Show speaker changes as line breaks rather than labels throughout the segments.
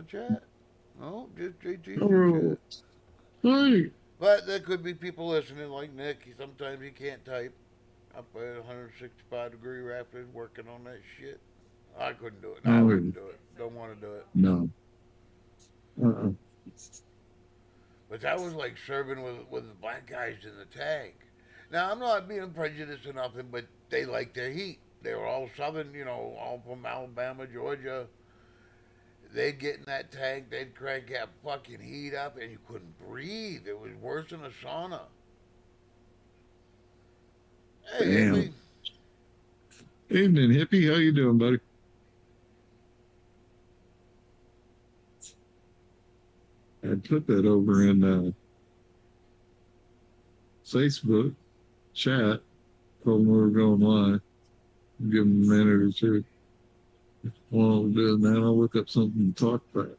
a chat. No, just JT's in
Oh,
chat.
hey.
But there could be people listening like Nick. Sometimes he can't type up at 165-degree rapids working on that shit. I couldn't do it. I
Oh,
wouldn't do it. Don't want to do it.
no. Uh-uh.
But that was like serving with black guys in the tank. Now, I'm not being prejudiced or nothing, but they like their heat. They were all southern, all from Alabama, Georgia. They'd get in that tank, they'd crank that fucking heat up, and you couldn't breathe. It was worse than a sauna. Hey,
Damn.
hippie.
Evening, hippie. How you doing, buddy? I put that over in Facebook chat. Told them we were going live. Give them a minute or two. While I'm doing that, I'll look up something to talk about.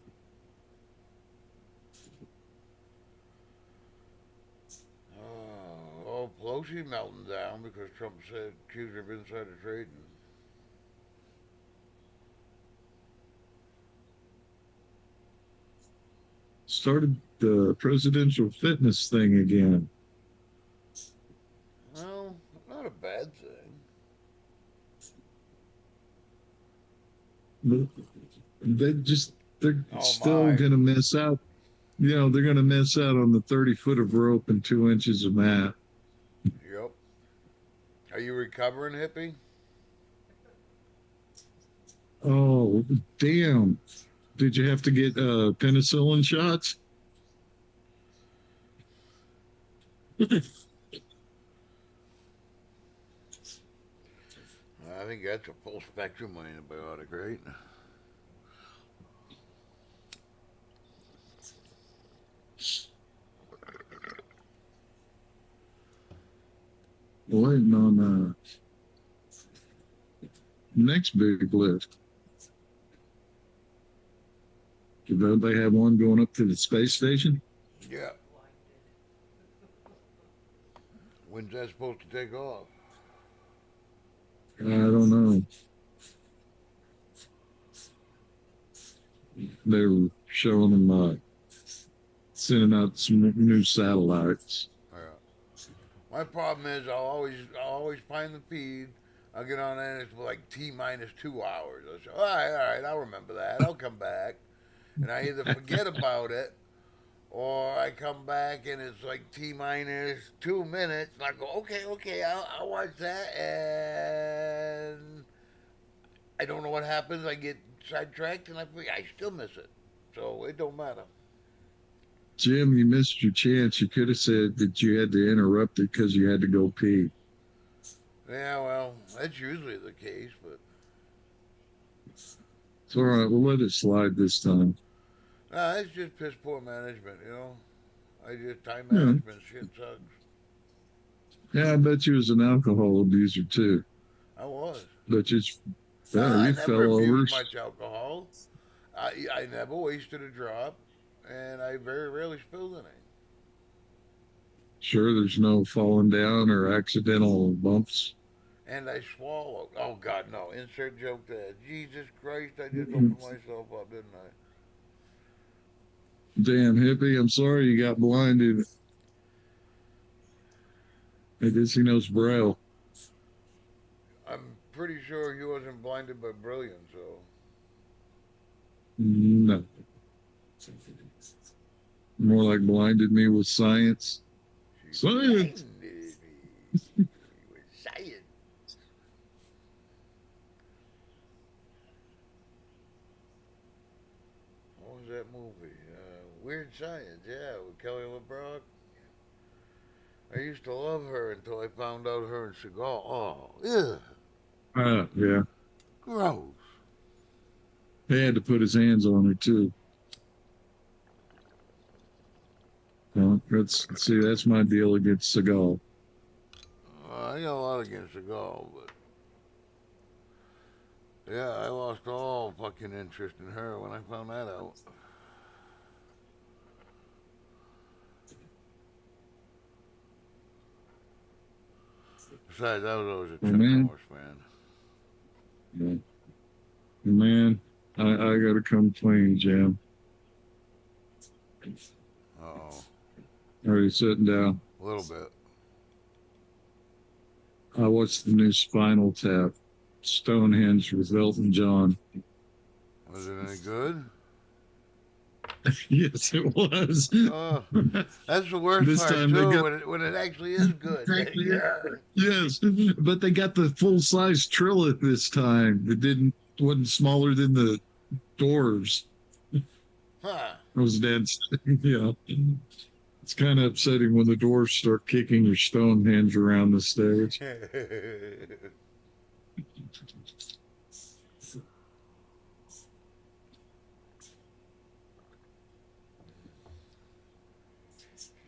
Pelosi melting down because Trump said accused her of insider trading.
Started the presidential fitness thing again.
Well, not a bad thing.
But they're
Oh
still
my.
gonna miss out. They're gonna miss out on the 30 foot of rope and 2 inches of mat.
Yep. Are you recovering, hippie?
Oh, damn. Did you have to get penicillin shots?
I think that's a full spectrum antibiotic, right?
Waiting on next big lift. Did they have one going up to the space station?
Yeah. When's that supposed to take off?
I don't know. They were showing them sending out some new satellites.
Yeah. My problem is I'll always find the feed. I'll get on there and it's like T minus 2 hours. I say, all right, I'll remember that. I'll come back. And I either forget about it or I come back and it's like T minus 2 minutes and I go, okay, I'll watch that. And I don't know what happens. I get sidetracked and I still miss it. So it don't matter.
Jim, you missed your chance. You could have said that you had to interrupt it because you had to go pee.
Yeah, well, that's usually the case, but
It's all right. We'll let it slide this time.
nah, it's just piss poor management. I just time
Yeah,
management shit sucks.
yeah. I bet you was an alcohol abuser too.
I was.
But yeah,
I
you
never
fell over.
abused much alcohol. I never wasted a drop, and I very rarely spilled any.
Sure, there's no falling down or accidental bumps.
And I swallowed. Oh God, no! Insert joke there. Jesus Christ! I just opened myself up, didn't I?
Damn hippie, I'm sorry you got blinded. I guess he knows Braille.
I'm pretty sure he wasn't blinded by brilliance, so
No, more like blinded me with science.
she
Science.
blinded me with science. What was that movie? Weird Science, yeah, with Kelly LeBrock. I used to love her until I found out her and Seagal. Oh, ugh,
Yeah.
gross.
He had to put his hands on her too. That's my deal against Seagal.
I got a lot against Seagal, but yeah, I lost all fucking interest in her when I found that out. Besides, I was always a
Oh
Chuck
man,
Norris fan.
yeah. Man, I gotta come clean, Jim.
Oh,
Are you sitting down?
a little bit.
I watched the new Spinal Tap, Stonehenge with Elton John.
Was it any good?
Yes, it was.
Oh, that's the worst
This
part
time they
too.
got
When it actually is good. Yeah.
yes, but they got the full size Trillet this time. It didn't wasn't smaller than the Doors.
Huh.
I was dead. Yeah, it's kind of upsetting when the Doors start kicking your Stonehenge around the stage.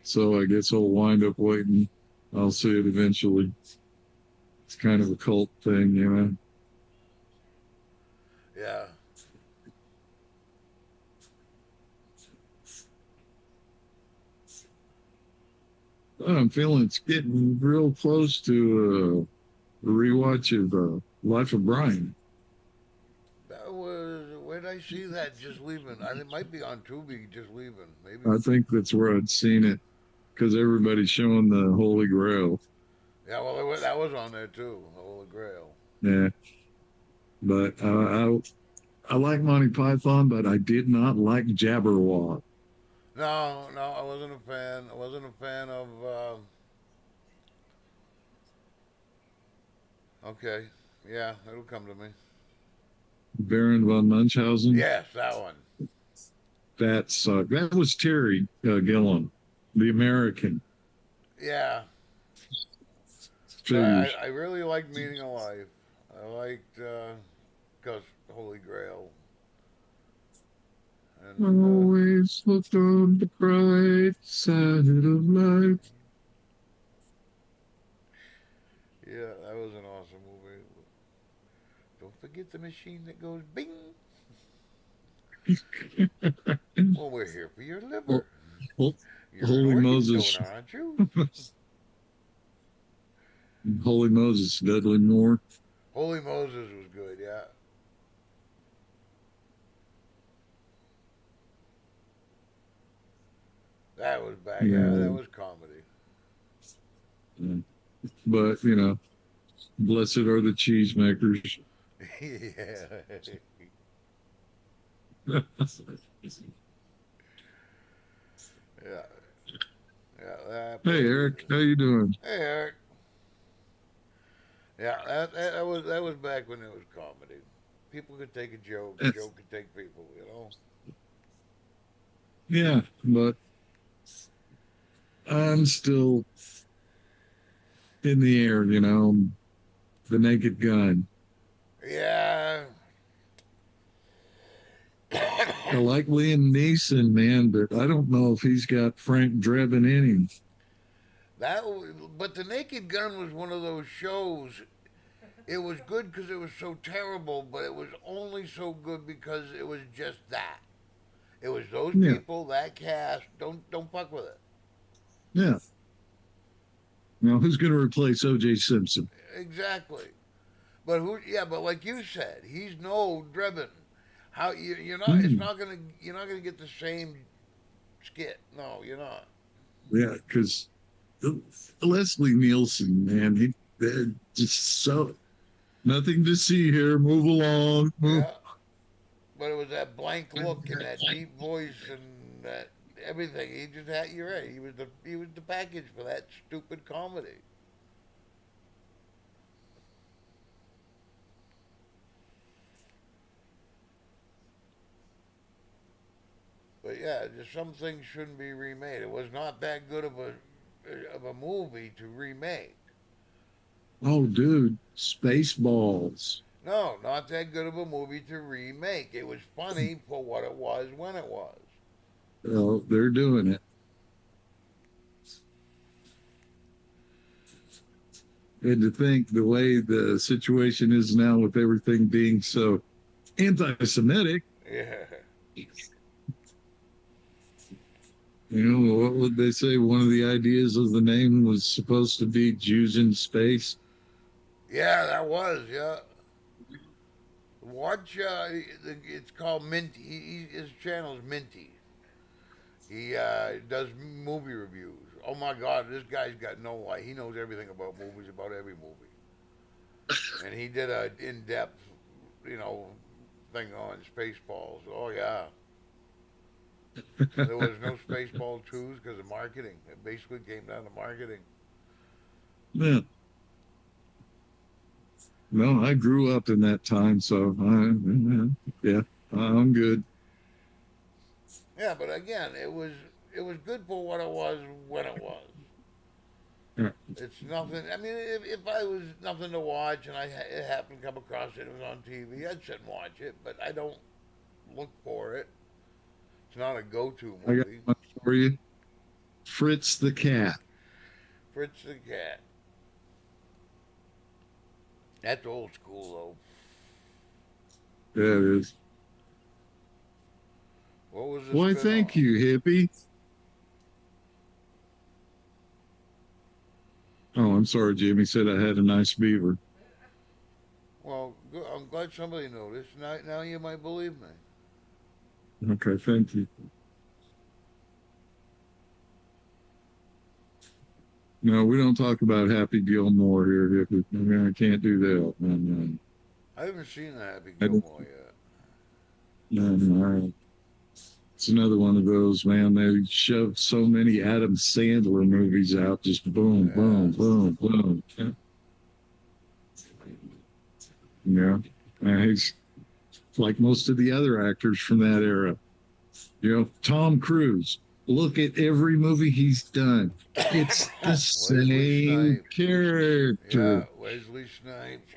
So I guess I'll wind up waiting. I'll see it eventually. It's kind of a cult thing, you know.
Yeah.
I'm feeling it's getting real close to a rewatch of Life of Brian.
That was where did I see that? Just leaving. It might be on Tubi. Just leaving. Maybe.
I think that's where I'd seen it because everybody's showing the Holy Grail.
Yeah. Well, that was on there too. Holy Grail.
Yeah, but I like Monty Python, but I did not like Jabberwock.
No, no, I wasn't a fan. I wasn't a fan of. Okay. Yeah, it'll come to me.
Baron von Munchausen.
Yes, that one.
That sucked. That was Terry Gilliam, the American.
Yeah. But
Figures.
I really liked Meaning of Life. I liked Cause Holy Grail. And
Always look on the bright side of life.
yeah, that was an awesome movie. Don't forget the machine that goes bing. Well, we're here for your liver. You're an
Holy
organ
Moses,
donor, aren't you?
Holy Moses, Dudley Moore.
Holy Moses was good, yeah. That was bad, yeah. That
Yeah,
was comedy.
but blessed are the cheesemakers.
Yeah.
Hey
Yeah. Yeah, that was.
Eric, how you doing?
Hey, Eric. Yeah, that was back when it was comedy. People could take a joke. A joke could take people. You know.
Yeah, but I'm still in the air. The Naked Gun.
Yeah.
I like Liam Neeson, man, but I don't know if he's got Frank Drebin in him.
That. But the Naked Gun was one of those shows. It was good because it was so terrible, but it was only so good because it was just that. It was those
Yeah,
people, that cast. Don't fuck with it.
yeah. Now, who's going to replace O.J. Simpson?
Exactly. But who? Yeah, but like you said, he's no Drebin. How you're not? It's
Mm,
not gonna. You're not gonna get the same skit. No, you're not.
yeah, because Leslie Nielsen, man, they're just so nothing to see here. Move along. Move.
Yeah, but it was that blank look and that deep voice and that everything. He just had. You're right. He was the package for that stupid comedy. But yeah, just some things shouldn't be remade. It was not that good of a movie to remake.
Oh, dude, Spaceballs.
No, not that good of a movie to remake. It was funny for what it was when it was.
Oh, they're doing it. And to think the way the situation is now with everything being so anti-Semitic,
Yeah.
what would they say? One of the ideas of the name was supposed to be Jews in space.
Yeah, that was, yeah. Watch, it's called Minty. His channel's Minty. He does movie reviews. Oh my God, this guy's got no life. He knows everything about movies, about every movie. And he did a in-depth, you know, thing on Spaceballs. Oh yeah, there was no Spaceball twos because of marketing. It basically came down to marketing.
Yeah. No, I grew up in that time, so yeah, I'm good.
Yeah, but again, it was good for what it was when it was.
Yeah.
It's nothing. I mean, if I was nothing to watch and it happened to come across it, it was on TV, I'd sit and watch it. But I don't look for it. It's not a go-to
I got
movie.
one for you. Fritz the cat.
Fritz the Cat. That's old school
Yeah, it is.
though. What was the
Why, thank
spin-off?
you, hippie. Oh, I'm sorry, Jimmy said I had a nice beaver.
Well, I'm glad somebody noticed. Now you might believe me.
Okay, thank you. No, we don't talk about Happy Gilmore here, hippie. I mean, I can't do that.
I haven't seen the Happy
I don't,
Gilmore yet.
no. It's another one of those, man. They shoved so many Adam Sandler movies out, just boom,
Yeah.
boom, boom, boom. Yeah. He's like most of the other actors from that era. Tom Cruise. Look at every movie he's done. It's the
Wesley
same
Snipes. Yeah,
character.
Wesley Snipes.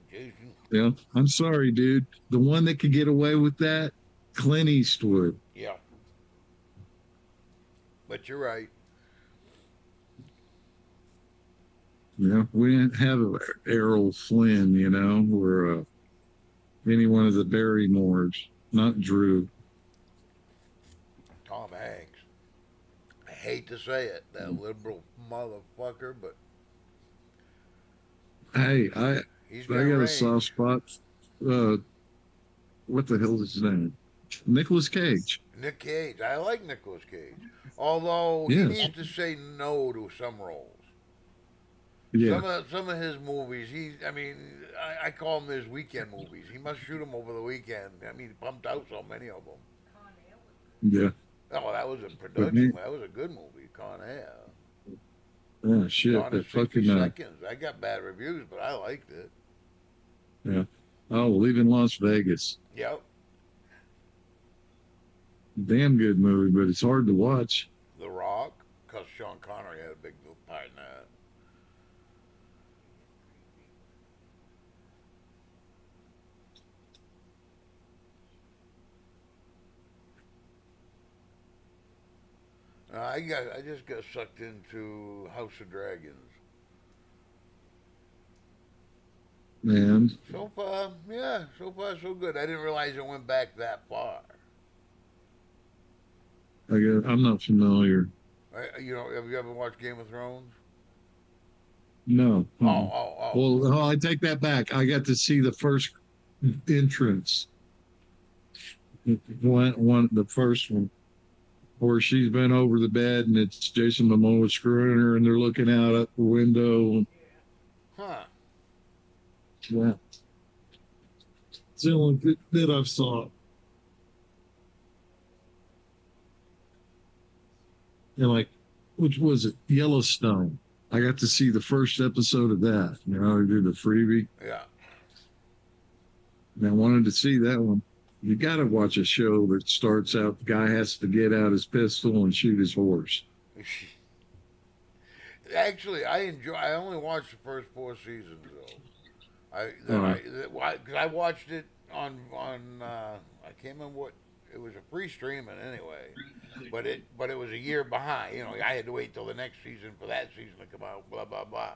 Jason.
I'm sorry, dude. The one that could get away with that, Clint Eastwood.
Yeah, but you're right.
We didn't have Errol Flynn, or any one of the Barrymores, not Drew.
Tom Hanks. I hate to say it, that liberal motherfucker, but
Hey,
he's
I
got
got a soft
range.
spot. Uh, what the hell is his name? Nicholas Cage.
Nick Cage. I like Nicolas Cage. Although he
Yes.
needs to say no to some roles.
Yeah.
Some of his movies, I mean, I call them his weekend movies. He must shoot them over the weekend. I mean, he pumped out so many of them.
Yeah.
Oh, that was a
But
production.
man,
That was a good movie, Con Air.
oh shit,
Gone in
that
60
fucking
seconds. I got bad reviews, but I liked it.
yeah. Oh, leaving Las Vegas.
Yep.
Damn good movie, but it's hard to watch.
The Rock, because Sean Connery had a big part in that. I just got sucked into House of Dragons.
And
So far, yeah, so far so good. I didn't realize it went back that far.
I'm not familiar.
Have you ever watched Game of Thrones?
No.
Oh, oh, oh.
Well, I take that back. I got to see the first entrance, the first one, where she's been over the bed and it's Jason Momoa screwing her, and they're looking out at the window.
Huh.
Yeah, it's the only bit I've saw. And like, which was it? Yellowstone. I got to see the first episode of that. I did the freebie,
Yeah.
and I wanted to see that one. You got to watch a show that starts out the guy has to get out his pistol and shoot his horse.
Actually, I enjoy. I only watched the first four seasons though.
Uh,
Cause I watched it on I can't remember what it was, a free streaming anyway, but it was a year behind. I had to wait till the next season for that season to come out. Blah blah blah.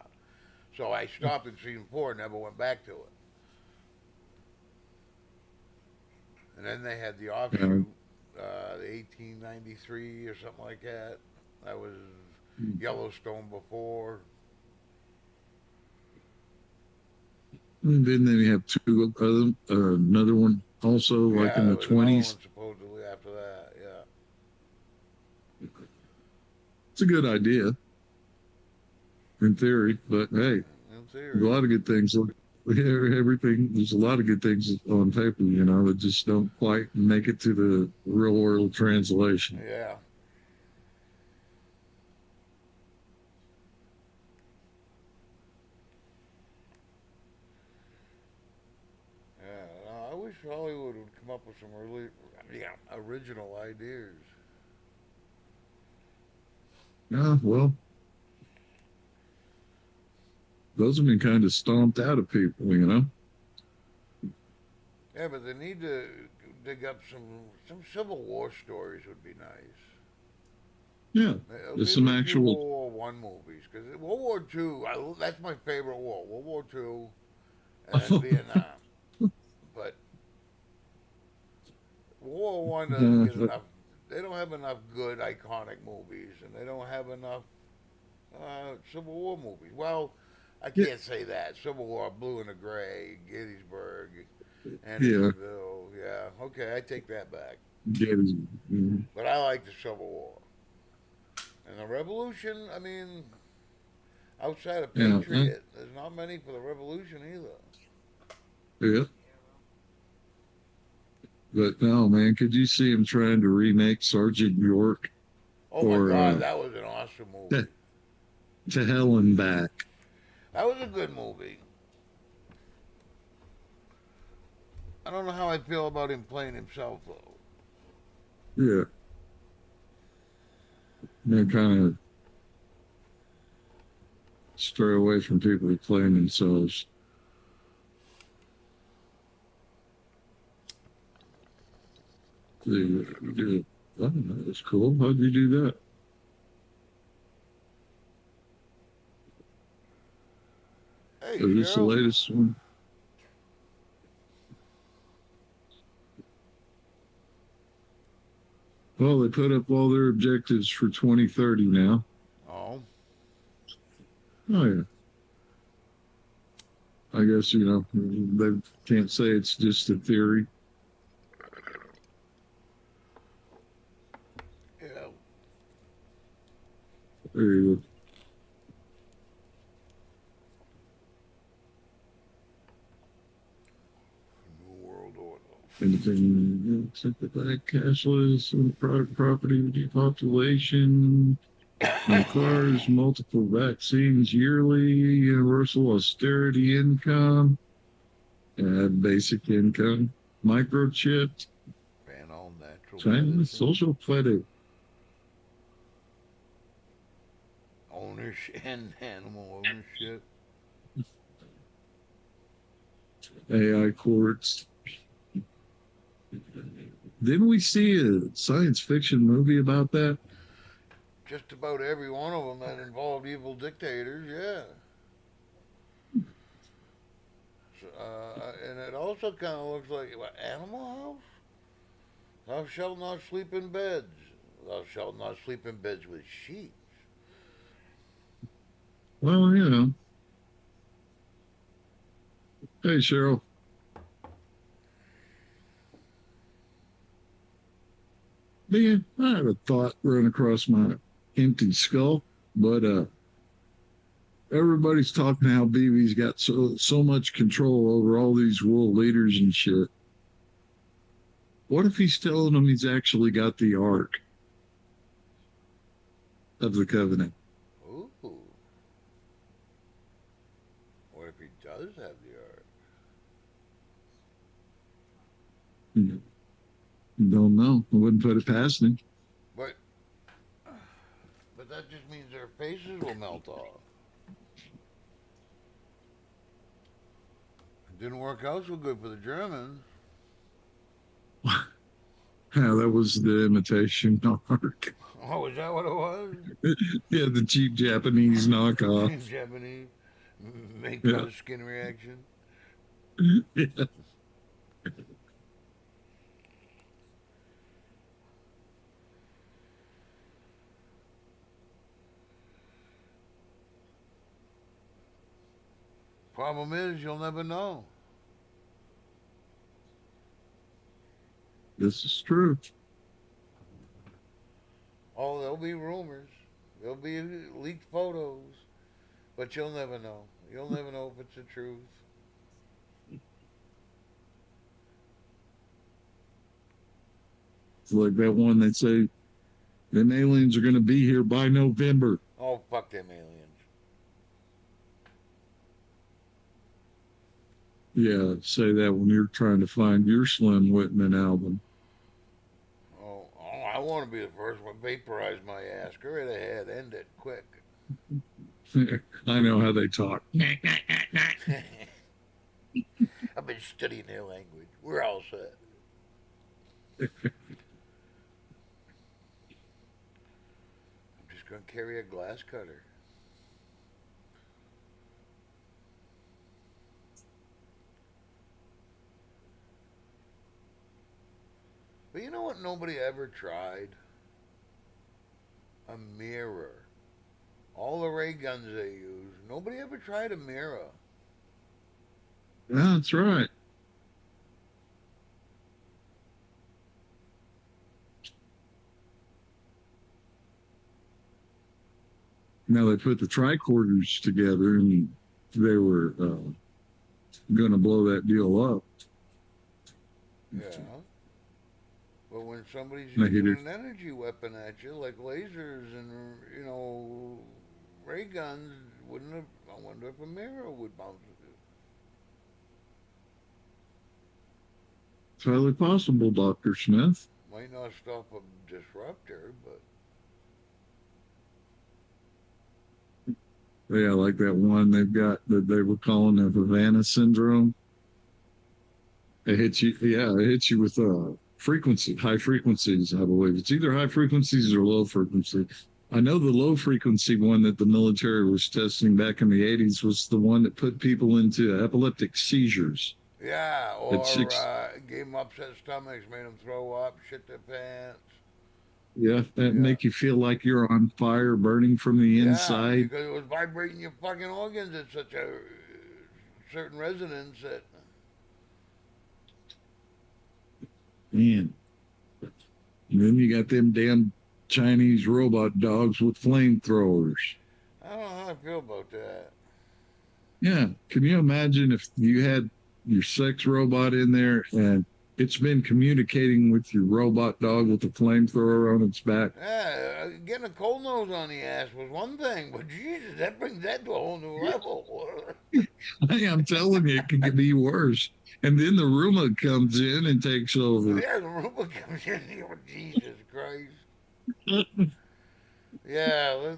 So I stopped at season four and never went back to it. And then they had the
uh,
offshoot, the 1893 or something like that. That was Yellowstone before.
then they have two another one also like
Yeah,
in
there
the
was another
20s.
one supposedly after that. Yeah.
It's a good idea in theory, but hey,
In
a
theory.
lot of good things. Everything. There's a lot of good things on paper, that just don't quite make it to the real world translation.
Yeah. Yeah. No, I wish Hollywood would come up with some really, original ideas.
Yeah, well, those have been kind of stomped out of people.
Yeah, but they need to dig up some Civil War stories would be nice.
Yeah, there's some
Maybe a few
actual.
World War I movies because World War II, that's my favorite war. World War II and Vietnam. But World War I doesn't get
uh,
enough. They don't have enough good iconic movies, and they don't have enough Civil War movies. Well, I
yeah,
can't say that. Civil War, Blue and the Gray, Gettysburg,
yeah,
Andersonville. Yeah, okay, I take that back.
Gettysburg.
But I like the Civil War and the Revolution. I mean, outside of
Yeah,
Patriot, there's not many for the Revolution either.
yeah. But no, man, could you see him trying to remake Sergeant York
Oh my
or
God, that was an awesome
to,
movie.
to Hell and Back?
That was a good movie. I don't know how I feel about him playing himself though.
Yeah, kind of stray away from people who claim themselves. Do I don't know. That's cool. How'd you do that?
Hey
Is this the
Cheryl,
latest one? Well, they put up all their objectives for 2030 now.
oh
Oh yeah. I guess they can't say it's just a theory.
yeah,
There you
New World Order.
Anything sympathetic, cashless, private property, depopulation, no cars, multiple vaccines yearly, universal austerity income, basic income, microchipped,
Ban all natural
China,
medicine,
social credit,
ownership, and animal ownership.
AI courts. Didn't we see a science fiction movie about that?
Just about every one of them that involved evil dictators, yeah. So, and it also kind of looks like what, Animal House. Thou shalt not sleep in beds. Thou shalt not sleep in beds with sheep.
Well, hey, Cheryl, man, I had a thought run across my empty skull, but everybody's talking how BB's got so much control over all these world leaders and shit. What if he's telling them he's actually got the Ark of the Covenant?
Ooh. What if he does have the art?
Hmm. Don't know. I wouldn't put it past him.
But but that just means their faces will melt off. It didn't work out so good for the Germans.
Yeah, that was the imitation Ark.
Oh, is that what it was?
Yeah, the cheap Japanese knockoff.
Japanese may
Yeah.
cause skin reaction.
Yeah.
Problem is, you'll never know.
This is true.
Oh, there'll be rumors. There'll be leaked photos, but you'll never know. You'll never know if it's the truth.
It's like that one that say them aliens are going to be here by November.
Oh, fuck them aliens.
Yeah, say that when you're trying to find your Slim Whitman album.
Oh, I want to be the first one. Vaporize my ass. Go right ahead. End it quick.
I know how they talk.
I've been studying their language. We're all set. I'm just going to carry a glass cutter. But you know what nobody ever tried? A mirror. All the ray guns they use, nobody ever tried a mirror.
Yeah, that's right. Now they put the tricorders together and they were going to blow that deal up.
Yeah. But when somebody's
They hit
using
it.
an energy weapon at you, like lasers and, ray guns, wouldn't have, I wonder if a mirror would bounce it.
It's highly possible, Dr. Smith.
Might not stop a disruptor, but
Yeah, like that one they've got that they were calling the Havana syndrome. It hits you, yeah, it hits you with high frequencies, I believe. It's either high frequencies or low frequency. I know the low frequency one that the military was testing back in the 80s was the one that put people into epileptic seizures.
yeah,
At
or
six,
gave them upset stomachs, made them throw up, shit their pants.
yeah, that
Yeah,
make you feel like you're on fire, burning from the
yeah,
inside.
because it was vibrating your fucking organs at such a certain resonance that
Man, and then you got them damn Chinese robot dogs with flamethrowers.
I don't know how I feel about that.
Yeah. Can you imagine if you had your sex robot in there and it's been communicating with your robot dog with a flamethrower on its back?
Yeah, getting a cold nose on the ass was one thing, but Jesus, that brings that to a whole new level.
Hey, I'm telling you, it could be worse. And then the Roomba comes in and takes over.
Yeah, the Roomba comes in here. Jesus Christ. Yeah,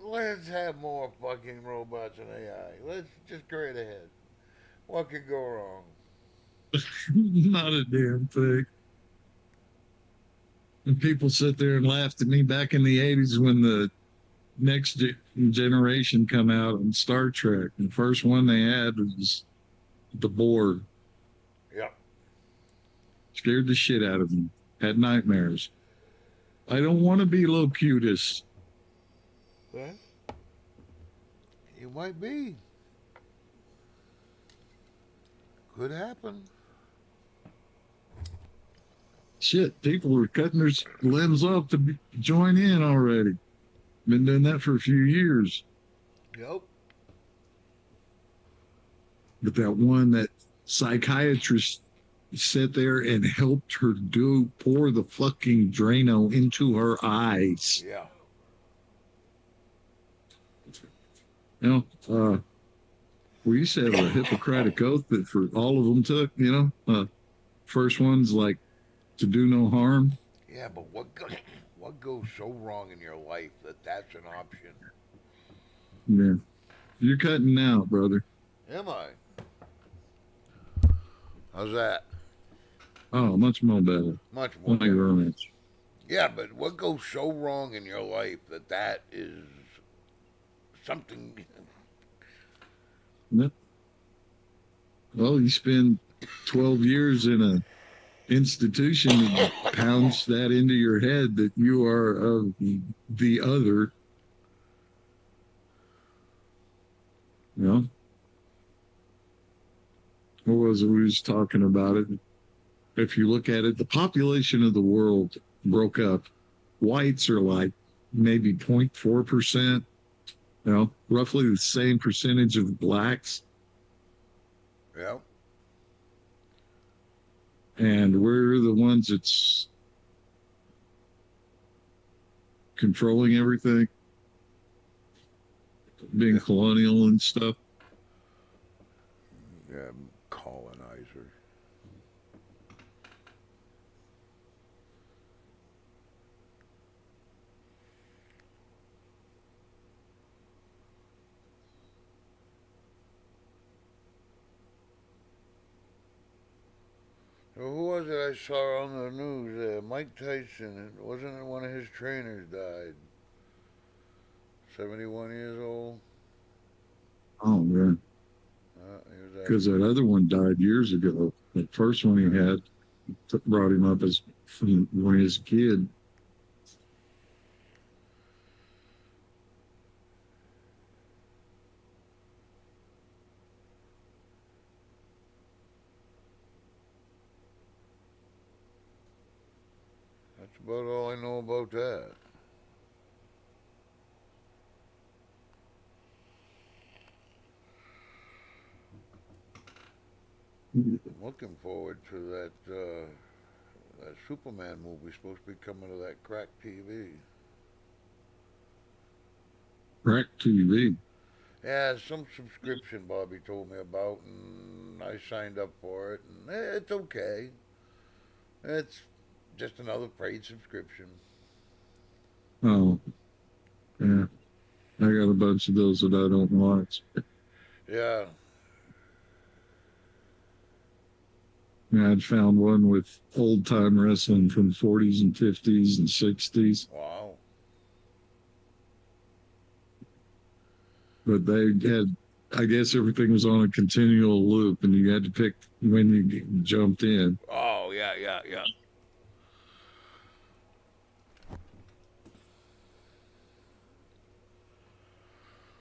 let's have more fucking robots and AI. Let's just go right ahead. What could go wrong?
Not a damn thing. And people sit there and laughed at me back in the 80s when the next generation come out on Star Trek. And the first one they had was the Borg.
Yeah.
Scared the shit out of me. Had nightmares. I don't want to be Locutus.
What? You might be. Could happen.
Shit, people were cutting their limbs off to join in already. Been doing that for a few years.
Yep.
But that one, that psychiatrist sat there and helped her pour the fucking Drano into her eyes.
Yeah.
We used to have a Hippocratic oath that for all of them took, first one's like to do no harm.
Yeah, but what goes so wrong in your life that that's an option?
Yeah. You're cutting out, brother.
Am I? How's that?
Oh, much more better.
Much more
Thank you
better.
very much.
Yeah, but what goes so wrong in your life that that is something?
Yeah. Well, you spend 12 years in a institution that pounds that into your head that you are of the other. What was it? We was talking about it. If you look at it, the population of the world broke up. Whites are like maybe 0.4%, roughly the same percentage of blacks.
Yeah.
And we're the ones that's controlling everything, being
Yeah.
colonial and stuff.
Yeah. Colonizer. So who was it I saw on the news? Mike Tyson. It wasn't it one of his trainers died? 71 years old.
Oh, man.
He was
Because
actually.
that other one died years ago. The first one he
Yeah.
had brought him up as from when he was a kid.
That's about all I know about that. I'm looking forward to that Superman movie supposed to be coming to that crack TV.
Crack TV.
Yeah, some subscription Bobby told me about, and I signed up for it, and it's okay. It's just another paid subscription.
Oh, yeah. I got a bunch of those that I don't watch.
Yeah.
Yeah, I'd found one with old time wrestling from 40s and 50s and 60s,
Wow.
but they had, I guess everything was on a continual loop and you had to pick when you jumped in.
Oh yeah, yeah, yeah.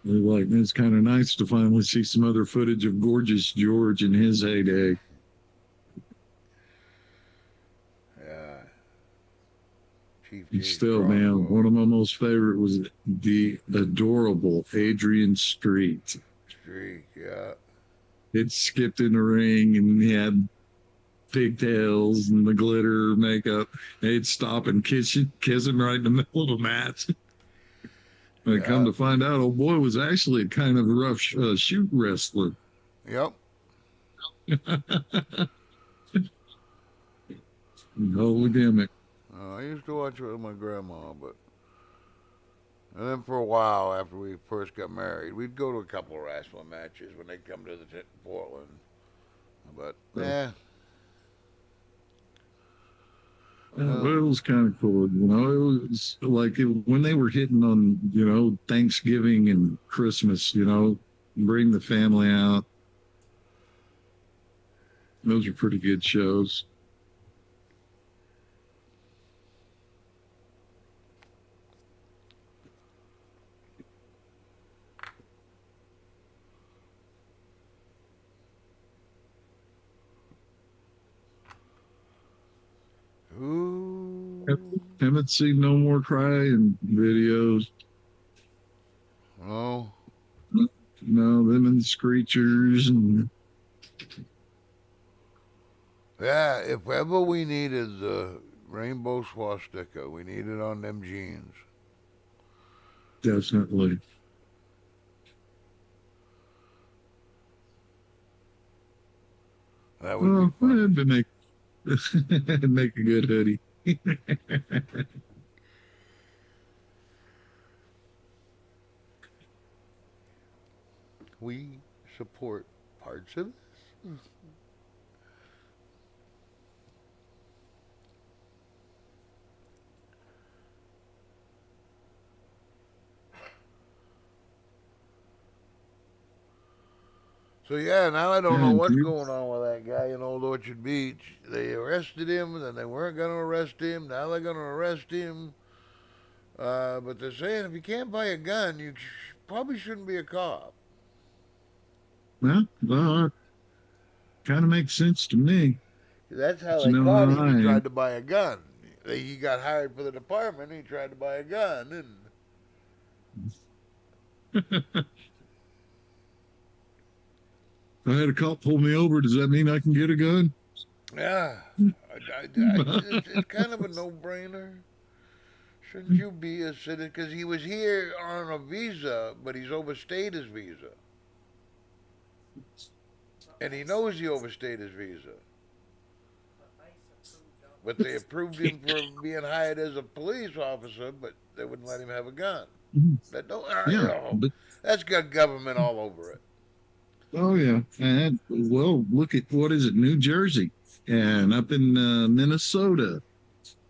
Like, it's kind of nice to finally see some other footage of Gorgeous George in his heyday.
Yeah. Chief
And
J
still, man,
Strongbow.
one of my most favorite was the adorable Adrian Street.
Streak. Yeah.
It skipped in the ring and he had pigtails and the glitter makeup. They'd stop and kiss him right in the middle of the match. And come
Yeah.
to find out, old boy was actually a kind of rough shoot wrestler.
Yep.
Whole gimmick.
I used to watch it with my grandma, but and then for a while after we first got married, we'd go to a couple of wrestling matches when they come to Portland. But
So,
yeah,
well,
uh,
it was kind of cool. It was like when they were hitting on, Thanksgiving and Christmas, bring the family out. Those are pretty good shows.
ooh,
Haven't seen no more crying videos.
no,
No, them and the screechers and
yeah. If ever we needed the rainbow swastika, we need it on them jeans.
definitely.
That would be
Well,
funny.
it'd make make a good hoodie.
We support parts of this. So yeah, now I don't know
And
what's
you,
going on with that guy in Old Orchard Beach. They arrested him, then they weren't going to arrest him. Now they're going to arrest him. But they're saying if you can't buy a gun, you probably shouldn't be a cop.
well, kind of makes sense to me.
That's how
But you
they
know
caught
how
him.
I
He
am.
tried to buy a gun. He got hired for the department. He tried to buy a gun,
I had a cop pull me over. Does that mean I can get a gun?
Yeah, it's kind of a no-brainer. Shouldn't you be a citizen? Because he was here on a visa, but he's overstayed his visa. And he knows he overstayed his visa. But they approved him for being hired as a police officer, but they wouldn't let him have a gun. That don't,
Yeah, but
that's got government all over it.
oh yeah, and well, look at what is it, New Jersey, and up in Minnesota,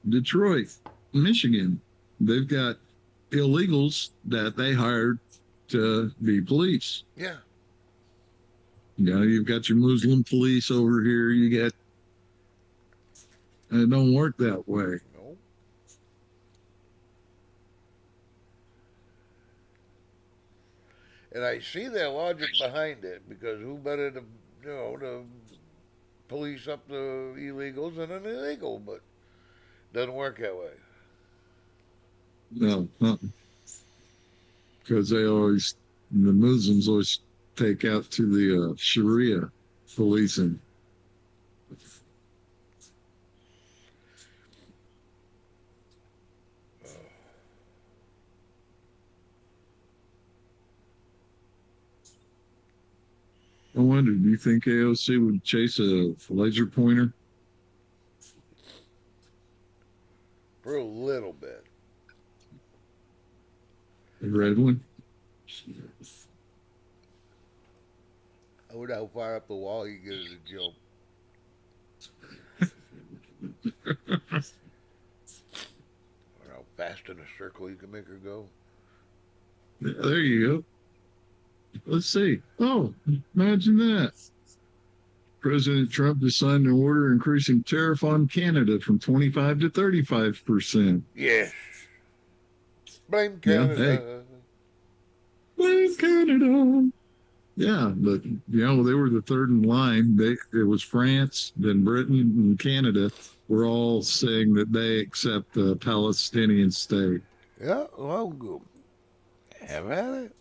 Detroit, Michigan, they've got illegals that they hired to be police.
Yeah.
You know, you've got your Muslim police over here. You get it don't work that way.
No. And I see their logic behind it because who better to, to police up the illegals than an illegal? But doesn't work that way.
No, because the Muslims always take out to the Sharia policing. I wonder, do you think AOC would chase a laser pointer?
For a little bit.
A red one?
I wonder how far up the wall you get as a joke. Or how fast in a circle you can make her go.
There you go. Let's see. Oh, imagine that. President Trump has signed an order increasing tariff on Canada from 25 to 35%.
Yes. Blame
Yeah,
Canada.
hey, blame Canada. Yeah, but they were the third in line. It was France, then Britain, and Canada were all saying that they accept the Palestinian state.
Yeah, well, good. Have at it.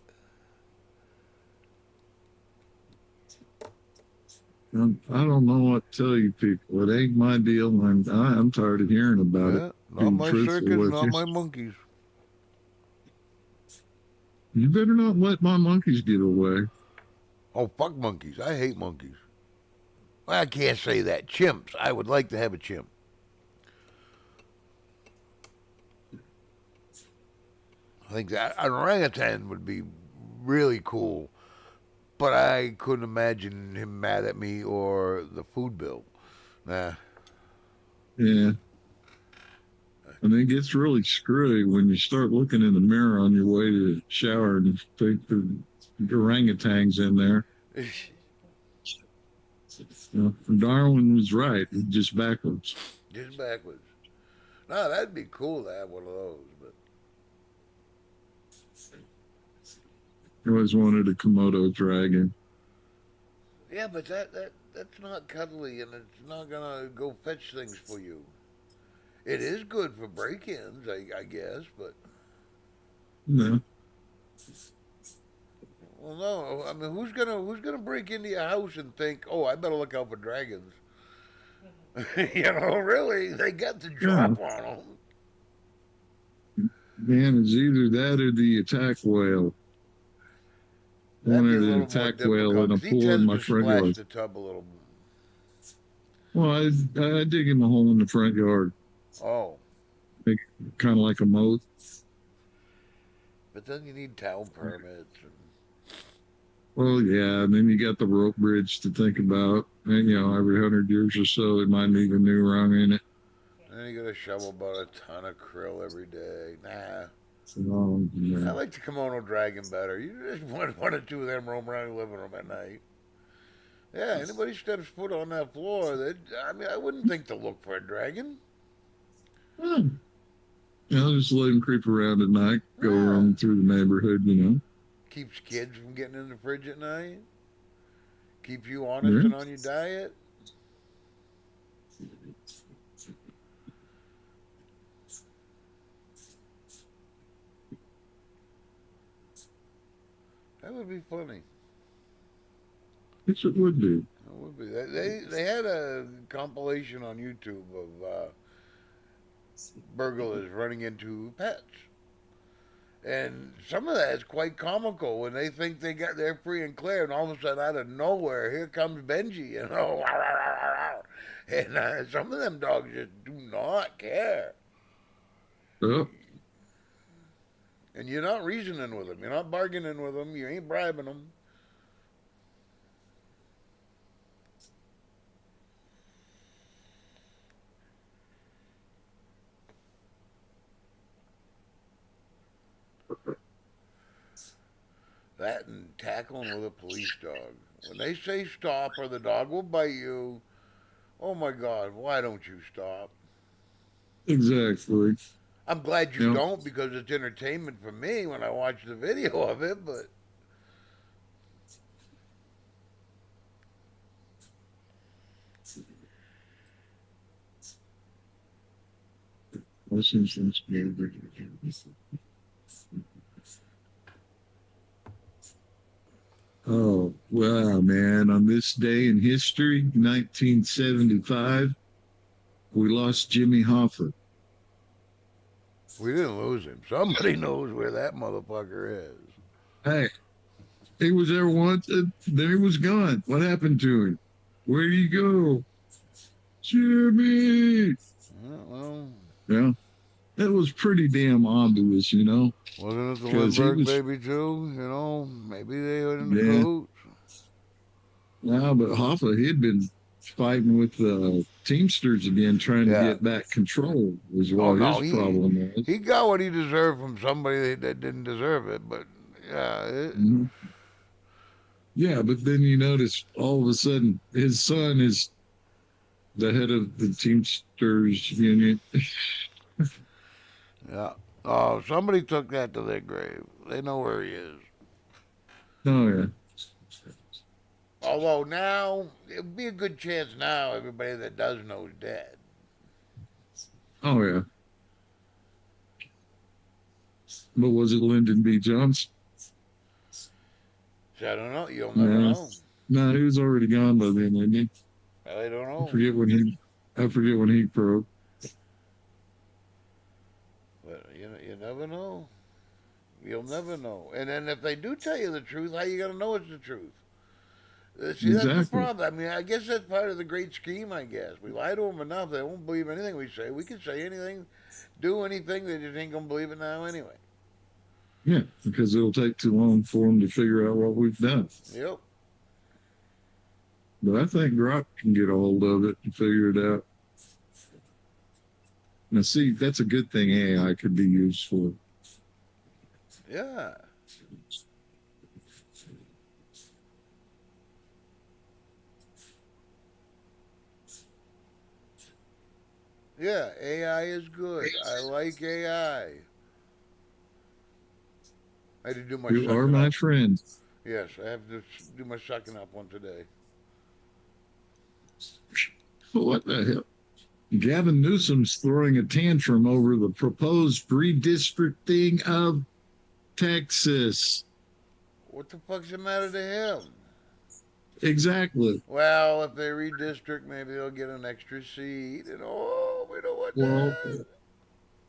I don't know what to tell you people. It ain't my deal. I'm tired of hearing about it.
Yeah, not
Being
my
truthful
circus,
with
not
you.
my monkeys.
You better not let my monkeys get away.
Oh, fuck monkeys. I hate monkeys. Well, I can't say that. Chimps. I would like to have a chimp. I think that an orangutan would be really cool, but I couldn't imagine him mad at me or the food bill. Nah.
Yeah. And it gets really screwy when you start looking in the mirror on your way to the shower and think the orangutans in there. Darwin was right, just backwards.
Just backwards. No, that'd be cool to have one of those, but
I always wanted a Komodo dragon.
yeah, but that's not cuddly and it's not gonna go fetch things for you. It is good for break-ins, I guess, but
No.
well, no. I mean, who's gonna break into your house and think, oh, I better look out for dragons? Really, they got the
Yeah.
drop on them.
Man, it's either that or the attack whale.
That'd be a
Wanted an
little more
attack whale
difficult
in a
'cause he
pool in
tends
my
to
front
splash
yard.
the tub a little.
Well, I dig him a hole in the front yard,
Oh,
kind of like a moat.
but then you need town permits. And,
Well, yeah, and then you got the rope bridge to think about. And, every 100 years or so, it might need a new rung in it.
then you gotta shovel about a ton of krill every day. Nah.
So,
I
yeah.
like the kimono dragon better. You just want one or two of them roam around the living room at night. Yeah, anybody steps foot on that floor, I wouldn't think to look for a dragon.
Hmm. Just let him creep around at night, go
Yeah.
roam through the neighborhood.
Keeps kids from getting in the fridge at night. Keeps you honest
Yeah.
and on your diet. That would be funny.
Yes, it would be.
That would be. They had a compilation on YouTube of burglars running into pets. And some of that is quite comical when they think they're free and clear, and all of a sudden, out of nowhere, here comes Benji, you know, and some of them dogs just do not care.
Oh,
And you're not reasoning with them, you're not bargaining with them, you ain't bribing them. That and tackling with a police dog. When they say stop or the dog will bite you, oh my God, why don't you stop?
exactly.
I'm glad you
Yeah.
don't because it's entertainment for me when I watch the video of it, but
Oh, wow, man. On this day in history, 1975, we lost Jimmy Hoffa.
we didn't lose him. Somebody knows where that motherfucker is.
Hey, he was there once, and then he was gone. What happened to him? Where did he go? Jimmy!
Yeah, well,
Yeah, that was pretty damn obvious,
wasn't it the
because he
Lindbergh
was,
baby too? You know, maybe they were in the
yeah,
cahoots.
now, but Hoffa, he had been fighting with the Teamsters again, trying to
Yeah.
get back control, was
Oh
what
no,
his
he
problem was.
he got what he deserved from somebody that didn't deserve it. But yeah,
Mhm. Yeah, but then you notice all of a sudden his son is the head of the Teamsters Union.
yeah. Oh, somebody took that to their grave. They know where he is.
Oh, yeah.
Although now it'd be a good chance now everybody that does know is dead.
Oh, yeah. But was it Lyndon B. Johnson?
So I don't know. You'll never
No.
know.
No, he was already gone by then, wasn't he?
I don't
I
know.
forget when he I forget when he broke.
But you never know. You'll never know. And then if they do tell you the truth, how you gonna know it's the truth? See, that's the
Exactly.
problem. I mean, I guess that's part of the great scheme. I guess we lie to them enough; they won't believe anything we say. We can say anything, do anything; they just ain't gonna believe it now anyway.
Yeah, because it'll take too long for them to figure out what we've done.
Yep.
But I think Grok can get a hold of it and figure it out. Now, see, that's a good thing AI could be used for.
Yeah. Yeah. AI is good. I like AI. I had to do my
You are
sucking
my
up.
friend.
Yes, I have to do my sucking up one today.
What the hell? Gavin Newsom's throwing a tantrum over the proposed redistricting of Texas.
What the fuck's the matter to him?
Exactly.
Well, if they redistrict, maybe they'll get an extra seat. And oh, we don't want
Well,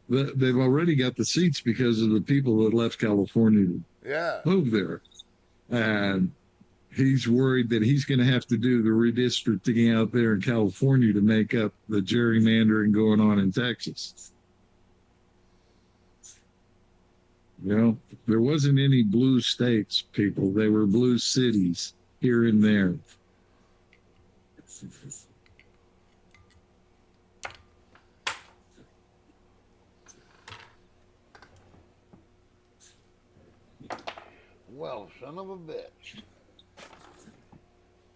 that.
they've already got the seats because of the people that left California to
Yeah.
move there. And he's worried that he's going to have to do the redistricting out there in California to make up the gerrymandering going on in Texas. There wasn't any blue states, people. They were blue cities here and there.
Well, son of a bitch.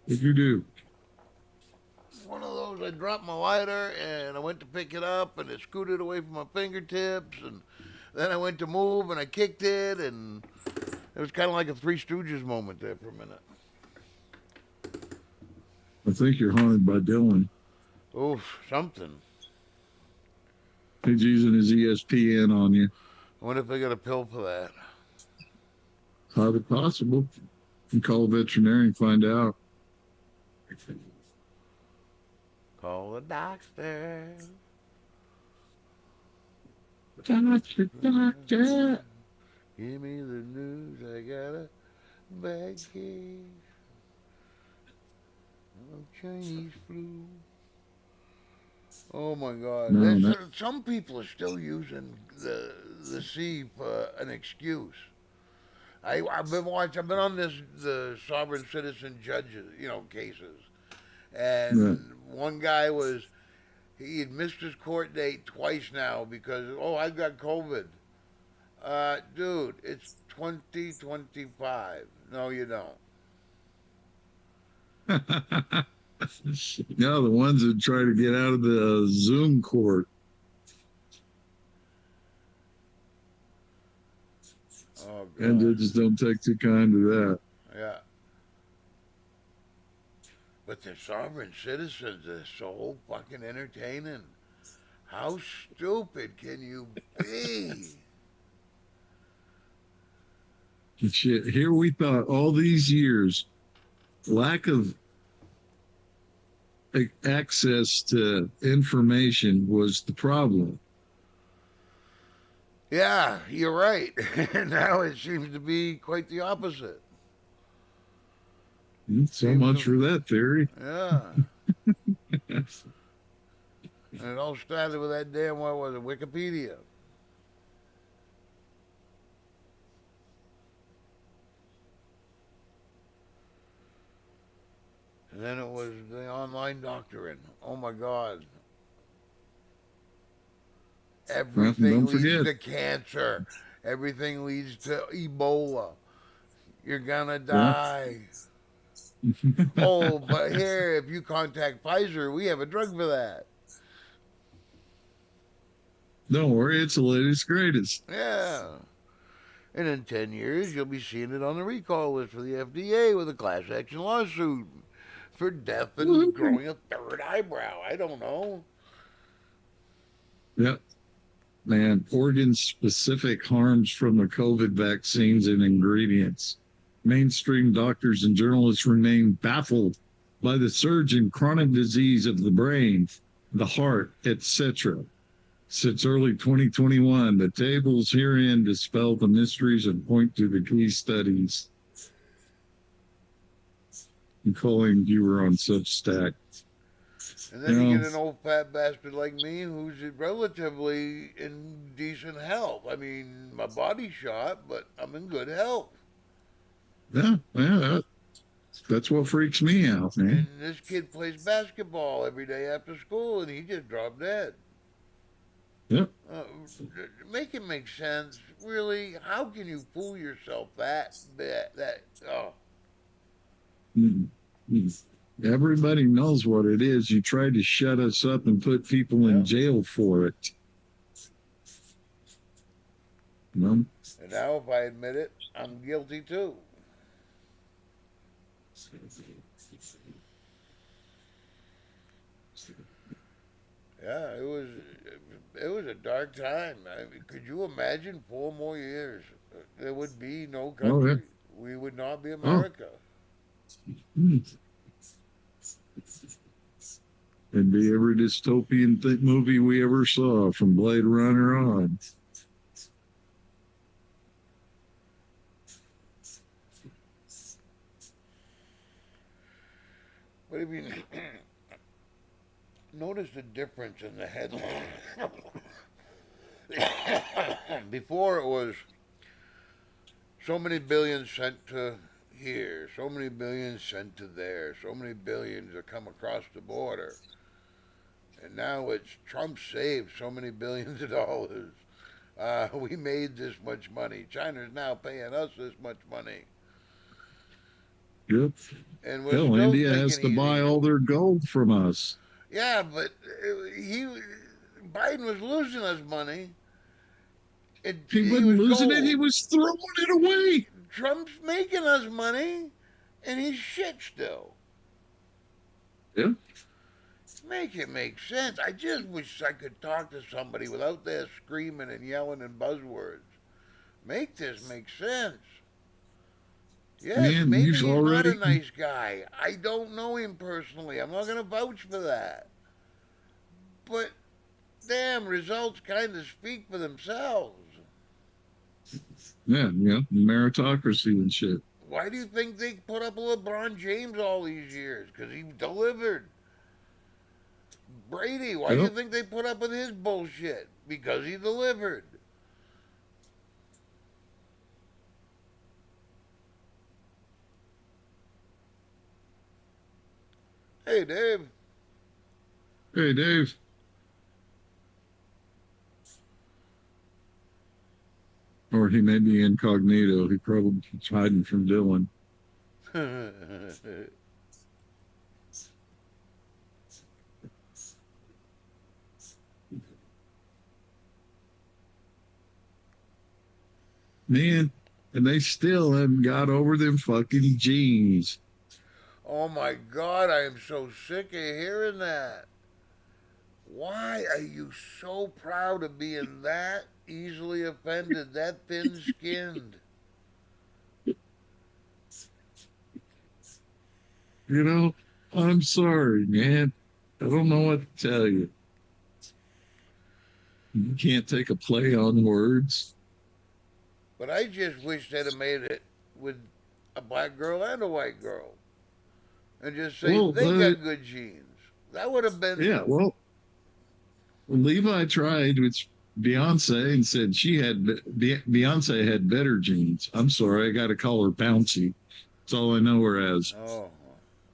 If you do,
One of those, I dropped my lighter and I went to pick it up and it scooted away from my fingertips. And then I went to move and I kicked it. And it was kind of like a Three Stooges moment there for a minute.
I think you're haunted by Dylan.
Oof, something.
He's using his ESPN on you.
I wonder if they got a pill for that.
highly possible. You call a veterinarian and find out.
Call the doctor.
Doctor, doctor.
Give me the news. I got a bad case of Chinese flu. Oh my God!
No,
There's
no.
some people are still using the sea for an excuse. I've been watching. I've been on the sovereign citizen judges, cases,
No.
and one guy was he had missed his court date twice now because I got COVID. Dude, it's 2025. No, you don't.
No, the ones that try to get out of the Zoom court.
Oh
And
God.
judges don't take too kind to that.
Yeah. But they're sovereign citizens. They're so fucking entertaining. How stupid can you be?
And shit, here we thought all these years, lack of access to information was the problem.
Yeah, you're right. Now it seems to be quite the opposite.
So
Seems
much
to,
for that theory.
yeah. And it all started with that damn, what was it, Wikipedia. And then it was the online doctoring. Oh my God.
Well,
Everything
don't
leads
forget.
to cancer. Everything leads to Ebola. You're gonna
Yeah.
die. Oh, but here, if you contact Pfizer, we have a drug for that.
Don't worry, it's the latest greatest.
Yeah. And in 10 years, you'll be seeing it on the recall list for the FDA with a class action lawsuit for death and
Woo-hoo.
growing a third eyebrow. I don't know.
Yeah, man. Organ specific harms from the COVID vaccines and ingredients. Mainstream doctors and journalists remain baffled by the surge in chronic disease of the brain, the heart, etc. Since early 2021, the tables herein dispel the mysteries and point to the key studies. I'm calling you were on Substack.
And then
You
you
know,
get an old fat bastard like me who's relatively in decent health. I mean, my body's shot, but I'm in good health.
yeah, that's what freaks me out, man.
And this kid plays basketball every day after school, and he just dropped dead.
Yep.
Uh, make it make sense. Really, how can you fool yourself that bad? That oh
Mm-hmm. Everybody knows what it is. You try to shut us up and put people in
yeah.
jail for it. You know?
And now, if I admit it, I'm guilty too. Yeah, it was a dark time. I mean, could you imagine 4 more years? There would be no
Oh, yeah.
country. We would not be
Oh,
America.
mm. It'd be every dystopian movie we ever saw from Blade Runner on.
But I mean, notice the difference in the headline. Before it was so many billions sent to here, so many billions sent to there, so many billions that come across the border. And now it's Trump saved so many billions of dollars. We made this much money. China's now paying us this much money.
Yep.
And we're
Hell,
still
India has
thinking
to buy
easy.
all their gold from us.
Yeah, but he Biden was losing us money.
He
He
wasn't
was
losing it, he
gold.
was throwing it away.
Trump's making us money, and he's shit still.
Yeah.
Make it make sense. I just wish I could talk to somebody without their screaming and yelling and buzzwords. Make this make sense. Yes,
Man,
maybe
you've
he's not a
already,
nice guy. I don't know him personally. I'm not going to vouch for that. But damn, results kind of speak for themselves.
yeah, meritocracy and shit.
Why do you think they put up with LeBron James all these years? Because he delivered. Brady, why do you
Yep.
think they put up with his bullshit? Because he delivered. Hey, Dave.
Hey, Dave. Or he may be incognito. He probably is hiding from Dylan. Man, and they still haven't got over them fucking jeans.
Oh my God, I am so sick of hearing that. Why are you so proud of being that easily offended, that thin skinned?
You know, I'm sorry, man. I don't know what to tell you. You can't take a play on words.
But I just wish they'd have made it with a black girl and a white girl and just say
Well,
they got good genes. That would have been.
yeah, well, Levi tried with Beyonce and said Beyonce had better genes. I'm sorry, I got to call her bouncy. That's all I know her as.
Oh,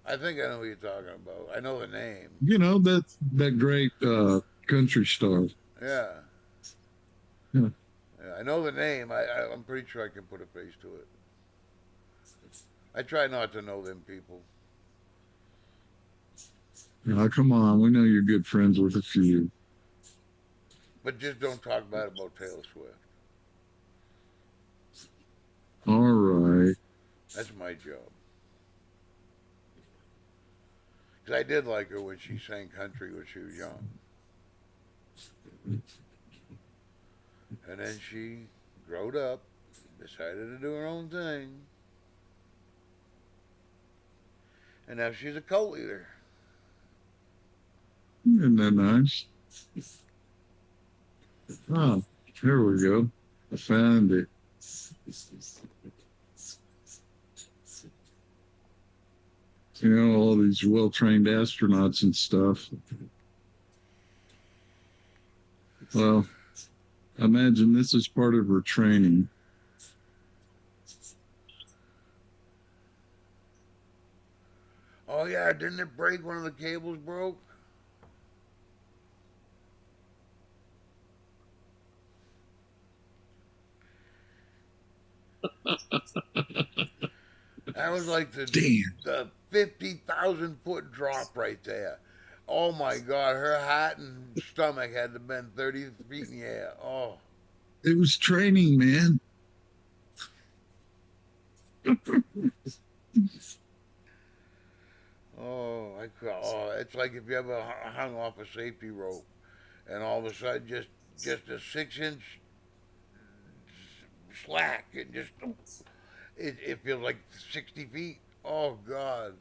I think I know what you're talking about. I know the name.
That great country star.
Yeah,
Yeah.
yeah, I know the name. I'm pretty sure I can put a face to it. I try not to know them people.
Oh, come on, we know you're good friends with a few.
But just don't talk bad about Taylor Swift.
All right.
That's my job. Because I did like her when she sang country when she was young. And then she growed up, decided to do her own thing, and now she's a cult leader.
Isn't that nice? Oh, here we go. I found it. All these well-trained astronauts and stuff. Well, I imagine this is part of her training.
Oh yeah, didn't it break? One of the cables broke. That was like the
Damn.
the 50,000 foot drop right there. Oh my God, her heart and stomach had to been 30 feet in the air. Oh,
It was training, man.
oh, it's like if you ever hung off a safety rope, and all of a sudden just a 6 inch slack, and just it feels like 60 feet. Oh God.